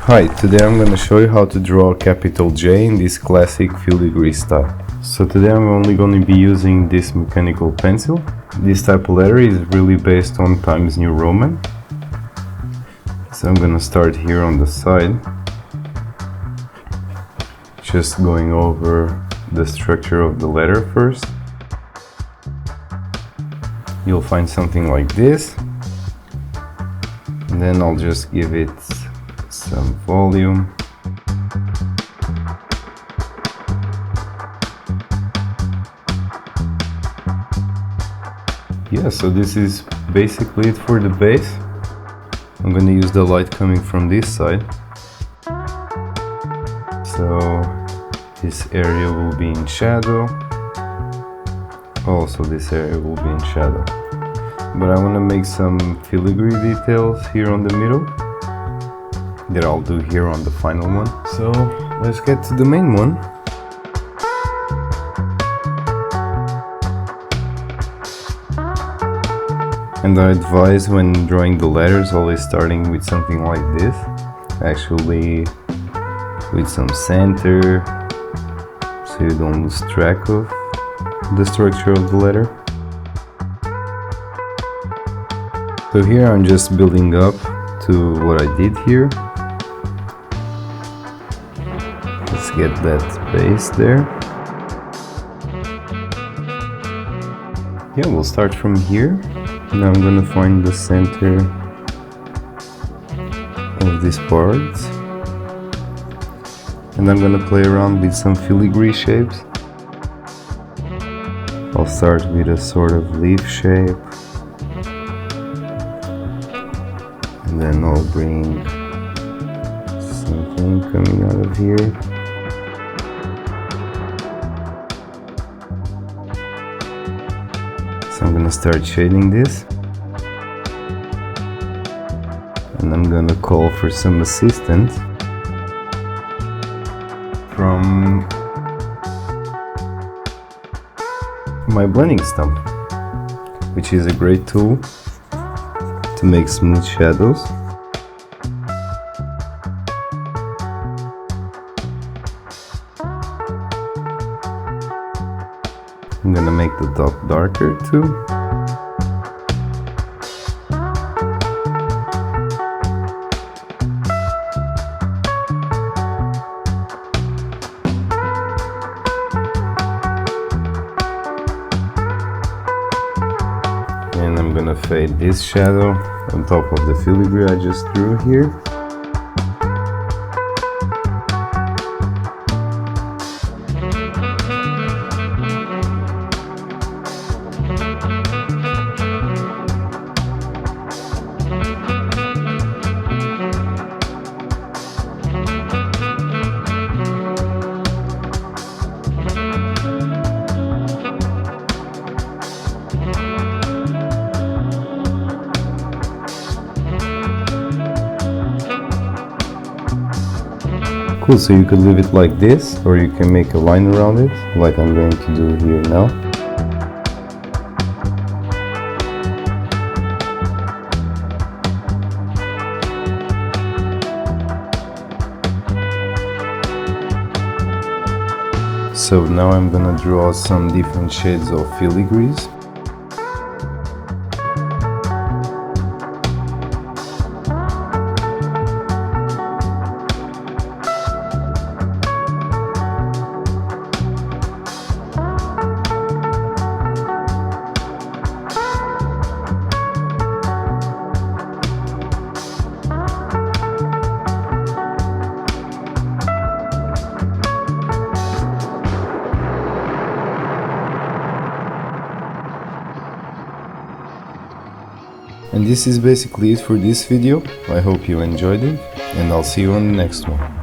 Hi, today I'm going to show you how to draw a capital J in this classic filigree style. So today I'm only going to be using this mechanical pencil. This type of letter is really based on Times New Roman. So I'm going to start here on the side, just going over the structure of the letter first. You'll find something like this, and then I'll just give it some volume. Yeah, so this is basically it for the base. I'm gonna use the light coming from this side, so this area will be in shadow. Also this area will be in shadow, but I want to make some filigree details here on the middle that I'll do here on the final one. So let's get to the main one. And I advise when drawing the letters always starting with something like this, actually with some center, so you don't lose track of the structure of the letter. So here I'm just building up to what I did here. Let's get that base there. Yeah, we'll start from here. Now I'm gonna find the center of this part, and I'm gonna play around with some filigree shapes. I'll start with a sort of leaf shape, and then I'll bring something coming out of here. So I'm gonna start shading this, and I'm gonna call for some assistance from my blending stump, which is a great tool to make smooth shadows. I'm gonna make the top darker too. And I'm gonna fade this shadow on top of the filigree I just drew here. Cool, so you could leave it like this, or you can make a line around it, like I'm going to do here now. So now I'm gonna draw some different shades of filigrees. And this is basically it for this video. I hope you enjoyed it, and I'll see you on the next one.